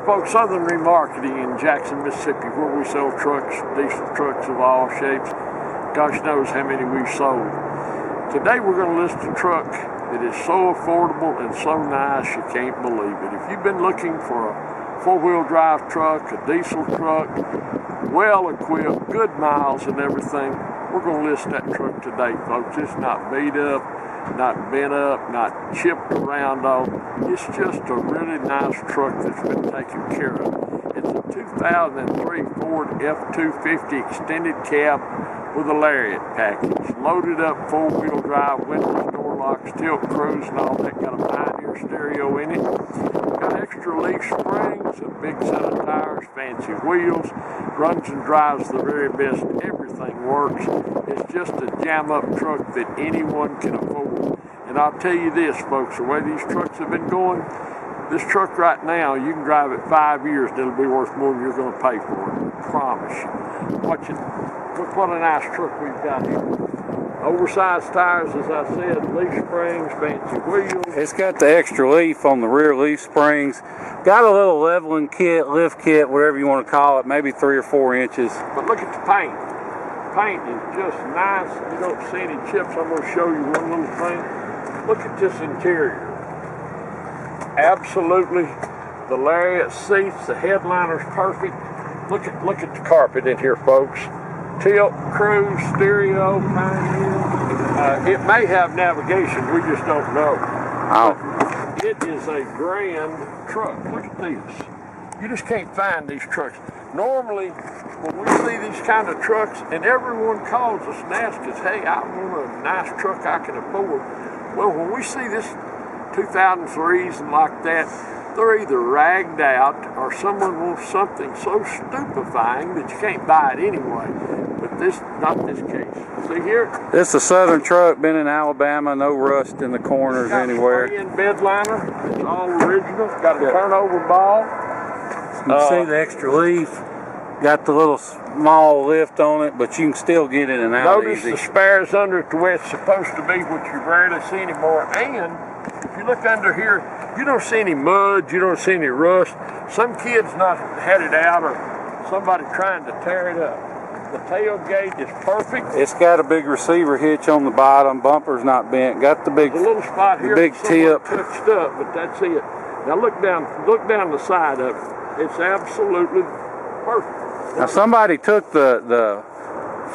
folks, Southern Remarketing in Jackson, Mississippi, where we sell trucks, diesel trucks of all shapes. Gosh knows how many we've sold. Today we're going to list a truck that is so affordable and so nice you can't believe it. If you've been looking for a four-wheel drive truck, a diesel truck, well equipped, good miles and everything, we're going to list that truck today, folks. It's not beat up, not bent up, not chipped around on. It's just a really nice truck that's been taken care of. It's a 2003 Ford F250 extended cab with a Lariat package. Loaded up four-wheel drive, windows, door locks, tilt cruise and all that. Got a Pioneer stereo in it. Got extra leaf springs, a big set of tires, fancy wheels. Runs and drives the very best. Everything works. It's just a jam-up truck that anyone can afford. And I'll tell you this, folks, the way these trucks have been going, this truck right now, you can drive it 5 years and it'll be worth more than you're going to pay for it. I promise you. Watch it. Look what a nice truck we've got here. Oversized tires, as I said, leaf springs, fancy wheels. It's got the extra leaf on the rear leaf springs. Got a little leveling kit, lift kit, whatever you want to call it, maybe 3 or 4 inches. But look at the paint. The paint is just nice. You don't see any chips. I'm going to show you one little thing. Look at this interior. Absolutely. The Lariat seats, the headliner's perfect. Look at the carpet in here, folks. Tilt, cruise, stereo, Pioneer. It may have navigation, we just don't know. Oh. It is a grand truck. Look at this. You just can't find these trucks. Normally, when we see these kind of trucks, and everyone calls us and asks us, hey, I want a nice truck I can afford. Well, when we see this 2003s and like that, they're either ragged out or someone wants something so stupefying that you can't buy it anyway. But this, not this case. See here? This is a Southern truck, been in Alabama, no rust in the corners anywhere. In bed liner, it's all original. Got a turnover ball. You can see the extra leaf. Got the little small lift on it, but you can still get in and out easy. Notice the spares under it the way it's supposed to be, which you rarely see anymore. And if you look under here, you don't see any mud, you don't see any rust. Some kid's not had it out or somebody trying to tear it up. The tailgate is perfect. It's got a big receiver hitch on the bottom. Bumper's not bent. Got the big, there's a little spot here, big tip. Touched up, but that's it. Now look down the side of it. It's absolutely perfect. Now somebody took the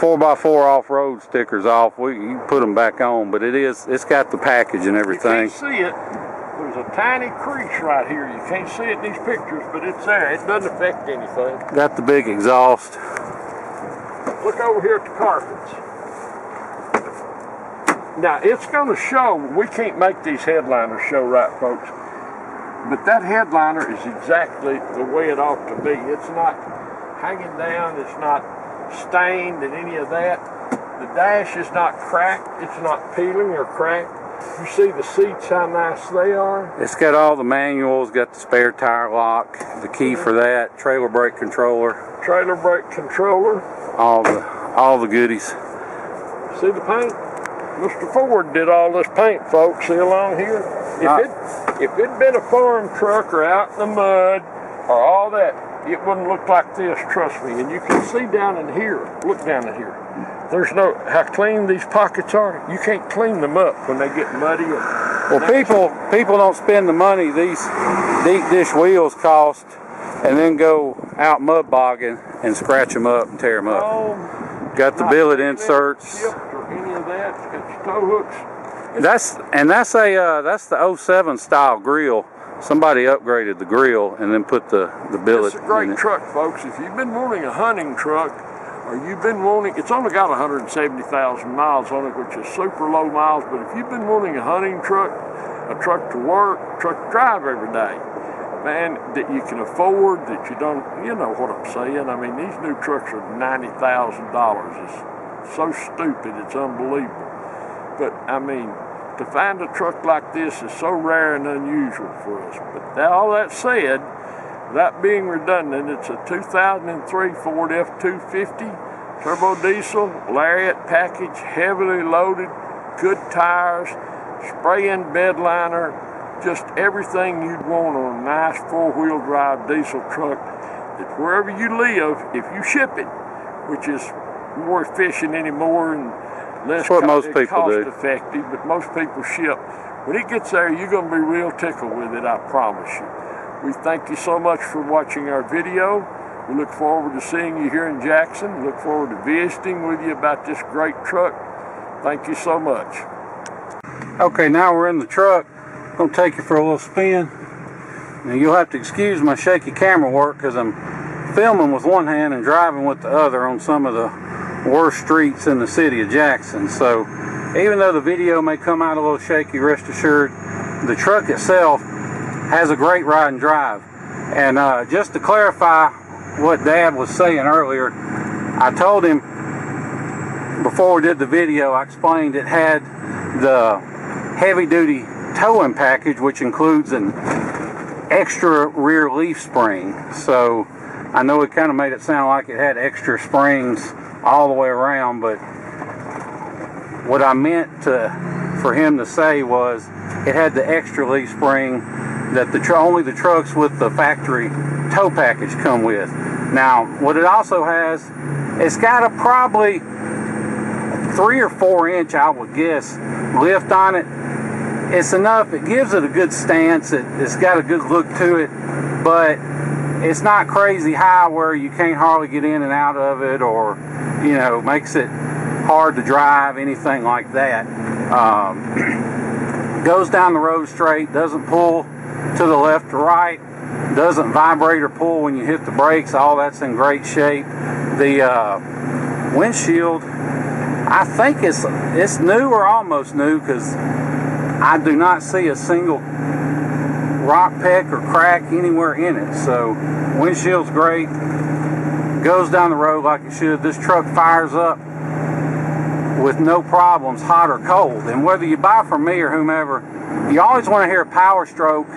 4x4 off-road stickers off. You can put them back on, but it's got the package and everything. You can't see it. There's a tiny crease right here. You can't see it in these pictures, but it's there. It doesn't affect anything. Got the big exhaust. Look over here at the carpets. Now, it's going to show, we can't make these headliners show right, folks, but that headliner is exactly the way it ought to be. It's not hanging down, it's not stained and any of that. The dash is not cracked, it's not peeling or cracked. You see the seats, how nice they are. It's got all the manuals, got the spare tire lock, the key for that, trailer brake controller. Trailer brake controller. All the goodies. See the paint? Mr. Ford did all this paint, folks. See along here? If it'd been a farm truck or out in the mud or all that, it wouldn't look like this, trust me. And you can see down in here. Look down in here. There's no, how clean these pockets are. You can't clean them up when they get muddy. Well, people don't spend the money these deep dish wheels cost and then go out mud bogging and scratch them up and tear them up. Got the billet inserts. Or any of that. It's tow hooks. That's the 07 style grill. Somebody upgraded the grill and then put the billet in it. It's a great truck, folks. If you've been wanting a hunting truck, or you've been wanting, it's only got 170,000 miles on it, which is super low miles, but if you've been wanting a hunting truck, a truck to work, a truck to drive every day, man, that you can afford, that you don't, you know what I'm saying. I mean, these new trucks are $90,000. It's so stupid, it's unbelievable. But, I mean, to find a truck like this is so rare and unusual for us. But all that said, that being redundant, it's a 2003 Ford F250 turbo diesel, Lariat package, heavily loaded, good tires, spray-in bed liner, just everything you'd want on a nice four-wheel drive diesel truck that wherever you live, if you ship it, which is more efficient anymore and less most people do. cost-effective, but most people ship. When it gets there, you're going to be real tickled with it, I promise you. We thank you so much for watching our video. We look forward to seeing you here in Jackson. Look forward to visiting with you about this great truck. Thank you so much. Okay, now we're in the truck. I'm going to take you for a little spin. Now you'll have to excuse my shaky camera work because I'm filming with one hand and driving with the other on some of the worst streets in the city of Jackson. So even though the video may come out a little shaky, rest assured, the truck itself has a great ride and drive. And just to clarify what Dad was saying earlier, I told him before we did the video, I explained it had the heavy-duty towing package, which includes an extra rear leaf spring. So I know it kind of made it sound like it had extra springs all the way around, but what I meant for him to say was it had the extra leaf spring that only the trucks with the factory tow package come with. Now, what it also has, it's got a probably 3 or 4 inch, I would guess, lift on it. It's enough, it gives it a good stance, it's got a good look to it, but it's not crazy high where you can't hardly get in and out of it, or, you know, makes it hard to drive, anything like that. Goes down the road straight, doesn't pull to the left or right, doesn't vibrate or pull when you hit the brakes. All that's in great shape. The windshield, I think it's new or almost new, because I do not see a single rock peck or crack anywhere in it. So windshield's great, goes down the road like it should. This truck fires up with no problems, hot or cold. And whether you buy from me or whomever, you always want to hear a Power Stroke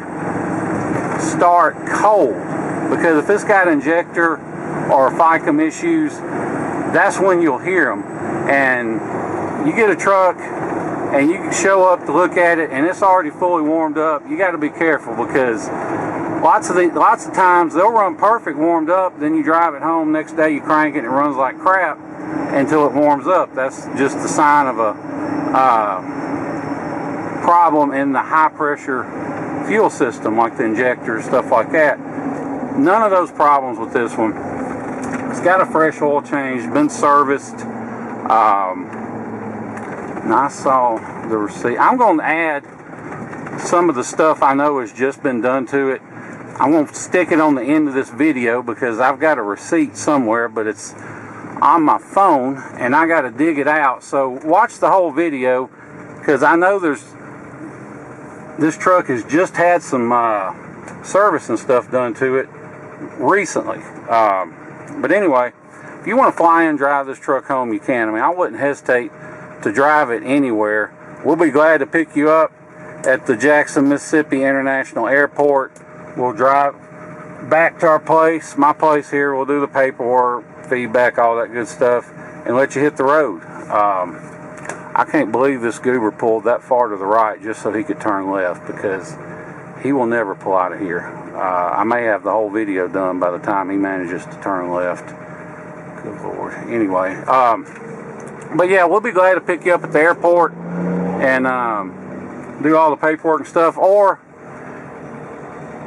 start cold, because if it's got injector or FICM issues, that's when you'll hear them. And you get a truck and you show up to look at it and it's already fully warmed up, you got to be careful, because lots of times they'll run perfect warmed up, then you drive it home, next day you crank it and it runs like crap until it warms up. That's just the sign of a problem in the high pressure fuel system, like the injector, stuff like that. None of those problems with this one. It's got a fresh oil change, been serviced. And I saw the receipt. I'm going to add some of the stuff I know has just been done to it. I'm going to stick it on the end of this video because I've got a receipt somewhere, but it's on my phone and I got to dig it out. So watch the whole video, because I know this truck has just had some service and stuff done to it recently. But anyway, if you want to fly in and drive this truck home, you can. I mean, I wouldn't hesitate to drive it anywhere. We'll be glad to pick you up at the Jackson, Mississippi International Airport. We'll drive back to our place, my place here. We'll do the paperwork, feedback, all that good stuff, and let you hit the road. I can't believe this goober pulled that far to the right just so he could turn left, because he will never pull out of here. I may have the whole video done by the time he manages to turn left. Good Lord. Anyway, but yeah, we'll be glad to pick you up at the airport and do all the paperwork and stuff. Or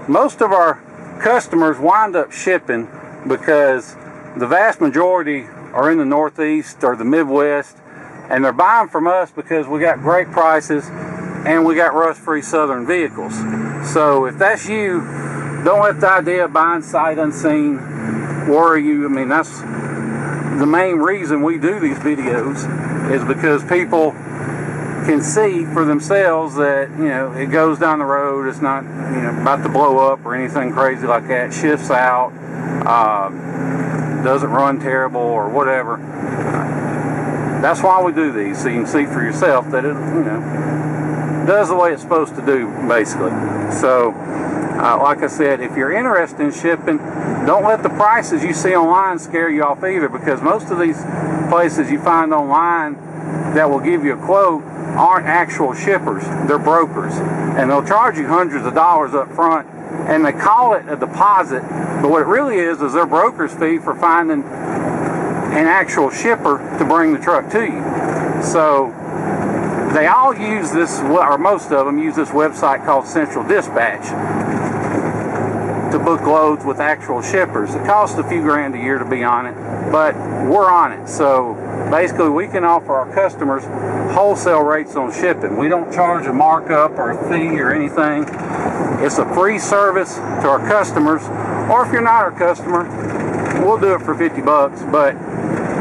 most of our customers wind up shipping, because the vast majority are in the Northeast or the Midwest, and they're buying from us because we got great prices and we got rust-free Southern vehicles. So if that's you, don't let the idea of buying sight unseen worry you. I mean, that's the main reason we do these videos, is because people can see for themselves that, you know, it goes down the road, it's not, you know, about to blow up or anything crazy like that, shifts out, doesn't run terrible or whatever. That's why we do these, so you can see for yourself that it, you know, does the way it's supposed to do, basically. So, like I said, if you're interested in shipping, don't let the prices you see online scare you off either, because most of these places you find online that will give you a quote aren't actual shippers, they're brokers. And they'll charge you hundreds of dollars up front, and they call it a deposit, but what it really is their broker's fee for finding an actual shipper to bring the truck to you. So they all use this, or most of them use this website called Central Dispatch to book loads with actual shippers. It costs a few grand a year to be on it, but we're on it. So basically we can offer our customers wholesale rates on shipping. We don't charge a markup or a fee or anything. It's a free service to our customers, or if you're not our customer, we'll do it for 50 bucks, but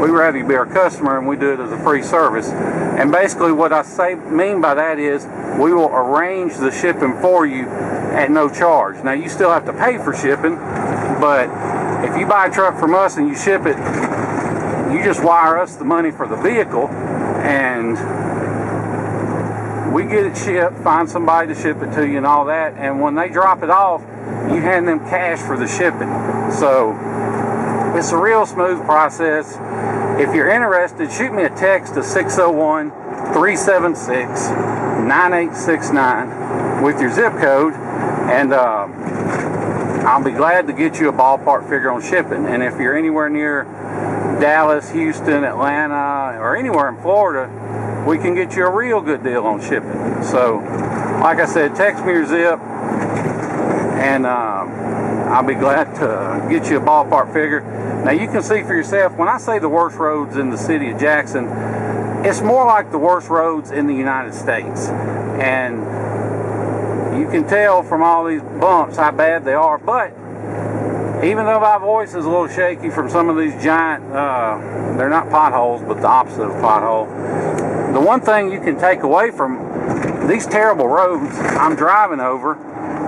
we'd rather you be our customer and we do it as a free service. And basically what I mean by that is we will arrange the shipping for you at no charge. Now you still have to pay for shipping, but if you buy a truck from us and you ship it, you just wire us the money for the vehicle and we get it shipped, find somebody to ship it to you and all that, and when they drop it off, you hand them cash for the shipping. So it's a real smooth process. If you're interested, shoot me a text to 601-376-9869 with your zip code, and I'll be glad to get you a ballpark figure on shipping. And if you're anywhere near Dallas, Houston, Atlanta, or anywhere in Florida, we can get you a real good deal on shipping. So, like I said, text me your zip, and I'll be glad to get you a ballpark figure. Now, you can see for yourself, when I say the worst roads in the city of Jackson, it's more like the worst roads in the United States. And you can tell from all these bumps how bad they are, but even though my voice is a little shaky from some of these giant, they're not potholes, but the opposite of pothole, the one thing you can take away from these terrible roads I'm driving over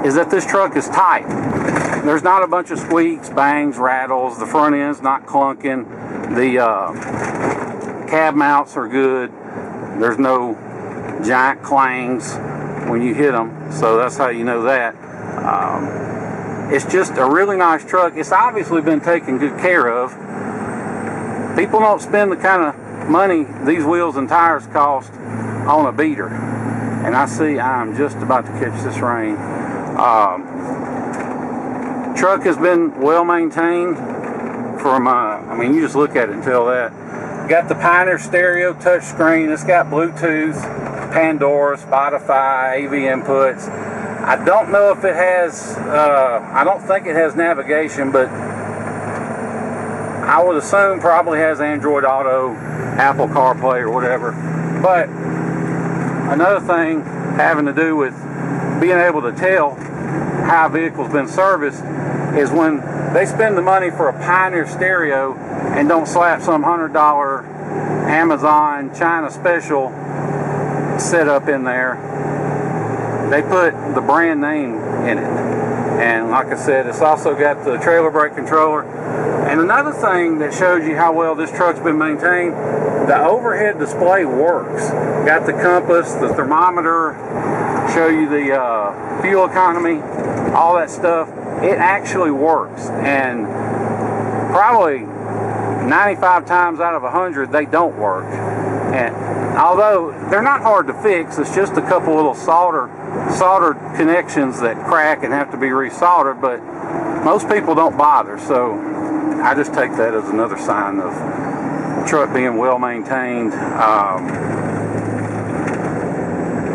is that this truck is tight. There's not a bunch of squeaks, bangs, rattles, the front end's not clunking, the cab mounts are good, there's no giant clangs when you hit them, so that's how you know that. It's just a really nice truck. It's obviously been taken good care of. People don't spend the kind of money these wheels and tires cost on a beater. And I see I'm just about to catch this rain. Truck has been well maintained from, I mean, you just look at it and tell that. Got the Pioneer stereo touchscreen. It's got Bluetooth, Pandora, Spotify, AV inputs. I don't know if it has, I don't think it has navigation, but I would assume probably has Android Auto, Apple CarPlay or whatever. But another thing having to do with being able to tell how a vehicle's been serviced is when they spend the money for a Pioneer stereo and don't slap some $100 Amazon China special setup in there. They put the brand name in it. And like I said, it's also got the trailer brake controller. And another thing that shows you how well this truck's been maintained, the overhead display works. Got the compass, the thermometer, show you the fuel economy, all that stuff. It actually works. And probably 95 times out of 100, they don't work. And although they're not hard to fix, it's just a couple little soldered connections that crack and have to be resoldered, but most people don't bother, so I just take that as another sign of the truck being well maintained.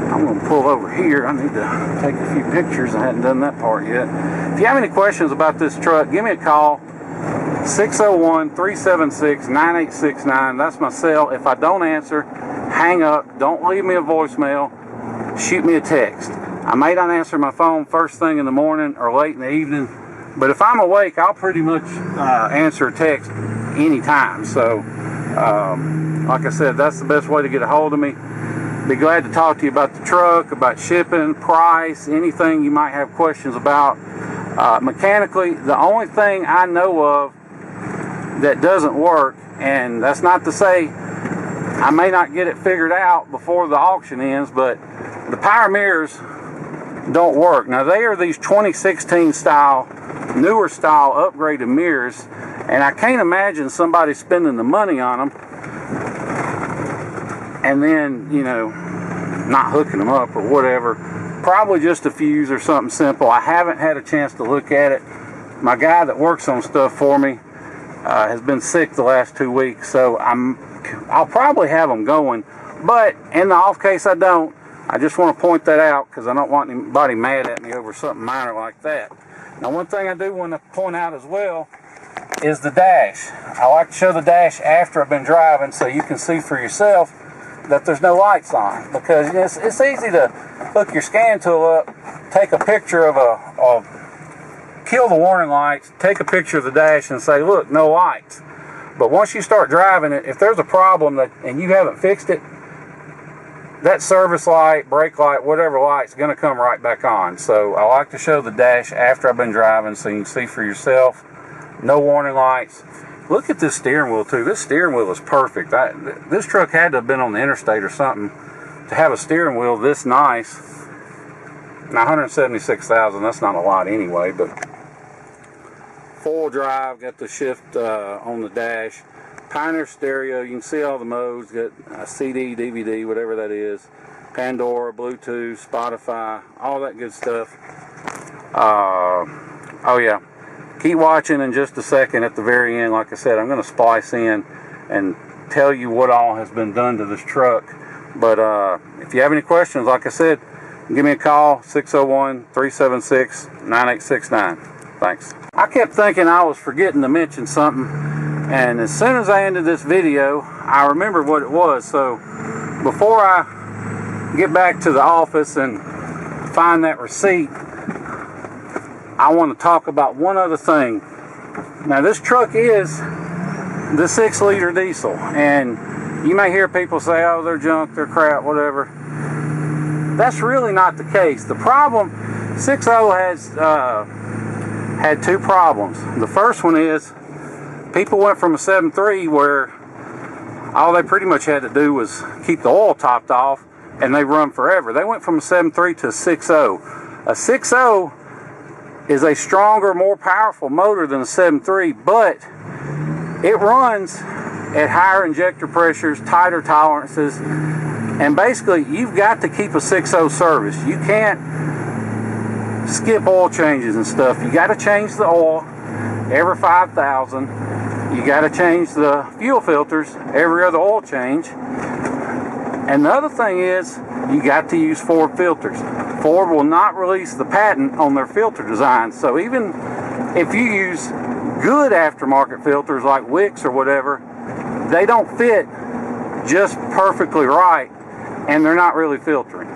I'm going to pull over here. I need to take a few pictures. I hadn't done that part yet. If you have any questions about this truck, give me a call. 601-376-9869. That's my cell. If I don't answer, hang up. Don't leave me a voicemail. Shoot me a text. I may not answer my phone first thing in the morning or late in the evening, but if I'm awake, I'll pretty much answer a text anytime. So, like I said, that's the best way to get a hold of me. Be glad to talk to you about the truck, about shipping, price, anything you might have questions about. Mechanically, the only thing I know of that doesn't work, and that's not to say I may not get it figured out before the auction ends, but the power mirrors don't work. Now, they are these 2016 style, newer style upgraded mirrors, and I can't imagine somebody spending the money on them and then, you know, not hooking them up or whatever. Probably just a fuse or something simple. I haven't had a chance to look at it. My guy that works on stuff for me has been sick the last 2 weeks, so I'll probably have them going. But in the off case I don't, I just want to point that out because I don't want anybody mad at me over something minor like that. Now, one thing I do want to point out as well is the dash. I like to show the dash after I've been driving so you can see for yourself that there's no lights on, because it's easy to hook your scan tool up, take a picture of kill the warning lights, take a picture of the dash and say, look, no lights. But once you start driving it, if there's a problem and you haven't fixed it, that service light, brake light, whatever light's going to come right back on. So I like to show the dash after I've been driving so you can see for yourself. No warning lights. Look at this steering wheel too. This steering wheel is perfect. This truck had to have been on the interstate or something to have a steering wheel this nice. Now, 176,000, that's not a lot anyway, but four-wheel drive, got the shift on the dash. Pioneer stereo, you can see all the modes, got CD, DVD, whatever that is. Pandora, Bluetooth, Spotify, all that good stuff. Oh yeah, keep watching in just a second at the very end. Like I said, I'm going to splice in and tell you what all has been done to this truck. But if you have any questions, like I said, give me a call, 601-376-9869. Thanks. I kept thinking I was forgetting to mention something, and as soon as I ended this video, I remembered what it was. So before I get back to the office and find that receipt, I want to talk about one other thing. Now, this truck is the 6-liter diesel, and you may hear people say, oh, they're junk, they're crap, whatever. That's really not the case. The problem, 6.0 has had two problems. The first one is people went from a 7.3 where all they pretty much had to do was keep the oil topped off and they run forever. They went from a 7.3 to a 6.0. A 6.0 is a stronger, more powerful motor than a 7.3, but it runs at higher injector pressures, tighter tolerances, and basically you've got to keep a 6.0 service. You can't skip oil changes and stuff. You got to change the oil every 5,000. You got to change the fuel filters every other oil change. And the other thing is, you got to use Ford filters. Ford will not release the patent on their filter design. So even if you use good aftermarket filters like Wicks or whatever, they don't fit just perfectly right, and they're not really filtering.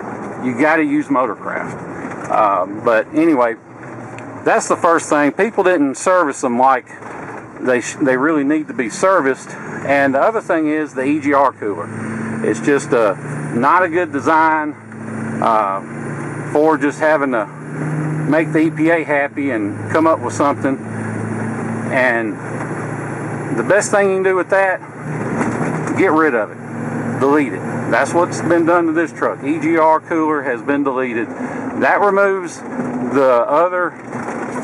You got to use Motorcraft. But anyway, that's the first thing. People didn't service them like they really need to be serviced. And the other thing is the EGR cooler. It's just not a good design for just having to make the EPA happy and come up with something. And the best thing you can do with that, get rid of it. Delete it. That's what's been done to this truck. EGR cooler has been deleted. That removes the other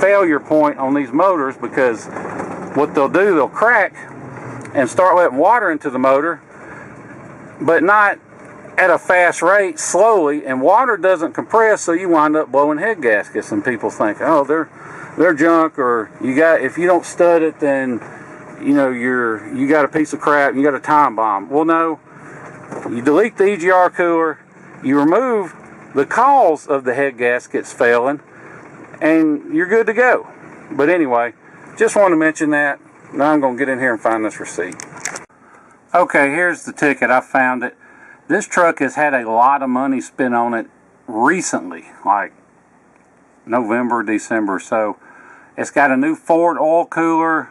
failure point on these motors, because what they'll do, they'll crack and start letting water into the motor, but not at a fast rate, slowly, and water doesn't compress, so you wind up blowing head gaskets, and people think, oh, they're junk, or if you don't stud it, then you know you got a piece of crap, you got a time bomb. Well, no, you delete the EGR cooler, you remove the cause of the head gaskets failing, and you're good to go. But anyway, just want to mention that. Now I'm going to get in here and find this receipt. Okay, here's the ticket. I found it. This truck has had a lot of money spent on it recently, like November, December. So it's got a new Ford oil cooler.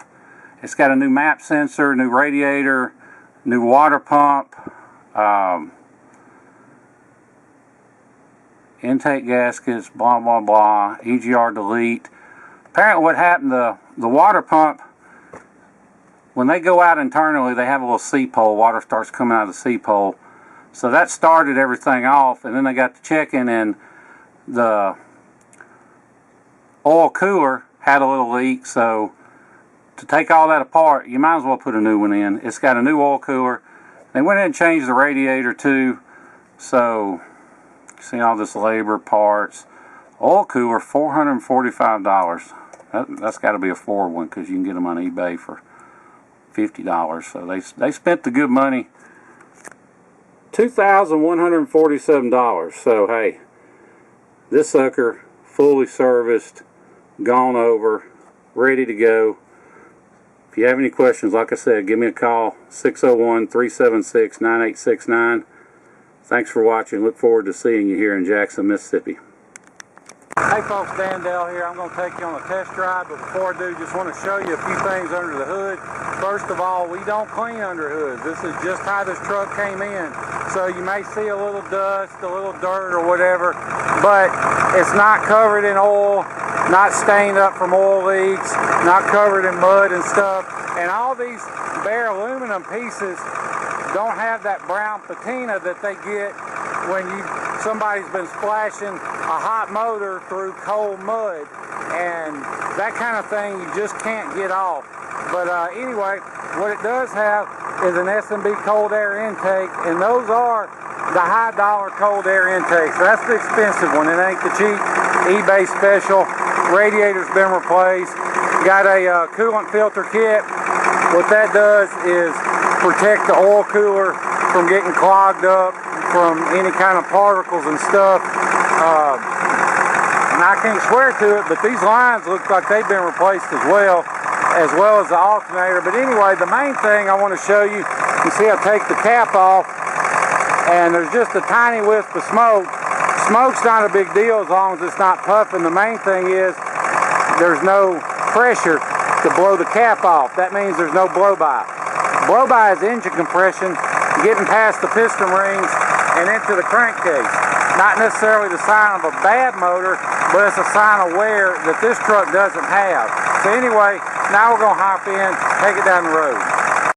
It's got a new map sensor, new radiator, new water pump, intake gaskets, blah, blah, blah, EGR delete. Apparently what happened, the water pump, when they go out internally, they have a little C-pole. Water starts coming out of the C-pole. So that started everything off, and then they got to checking, and the oil cooler had a little leak. So to take all that apart, you might as well put a new one in. It's got a new oil cooler. They went ahead and changed the radiator too. So, see all this labor, parts. Oil cooler, $445. That's got to be a Ford one because you can get them on eBay for $50. So they spent the good money. $2,147. So hey, this sucker fully serviced, gone over, ready to go. If you have any questions, like I said, give me a call, 601-376-9869. Thanks for watching. Look forward to seeing you here in Jackson, Mississippi. Hey folks, Dan Dell here. I'm going to take you on a test drive, but before I do, just want to show you a few things under the hood. First of all, we don't clean under hoods. This is just how this truck came in. So you may see a little dust, a little dirt or whatever, but it's not covered in oil, not stained up from oil leaks, not covered in mud and stuff. And all these bare aluminum pieces don't have that brown patina that they get when somebody's been splashing a hot motor through cold mud, and that kind of thing you just can't get off. But anyway, what it does have is an S&B cold air intake, and those are the high dollar cold air intakes. So that's the expensive one. It ain't the cheap eBay special. Radiator's been replaced. Got a coolant filter kit. What that does is protect the oil cooler from getting clogged up from any kind of particles and stuff. And I can't swear to it, but these lines look like they've been replaced as well as the alternator. But anyway, the main thing I want to show you, you see I take the cap off and there's just a tiny wisp of smoke. Smoke's not a big deal as long as it's not puffing. The main thing is there's no pressure to blow the cap off. That means there's no blow-by. Blow-by is engine compression getting past the piston rings and into the crankcase. Not necessarily the sign of a bad motor, but it's a sign of wear that this truck doesn't have. So anyway, now we're going to hop in, take it down the road.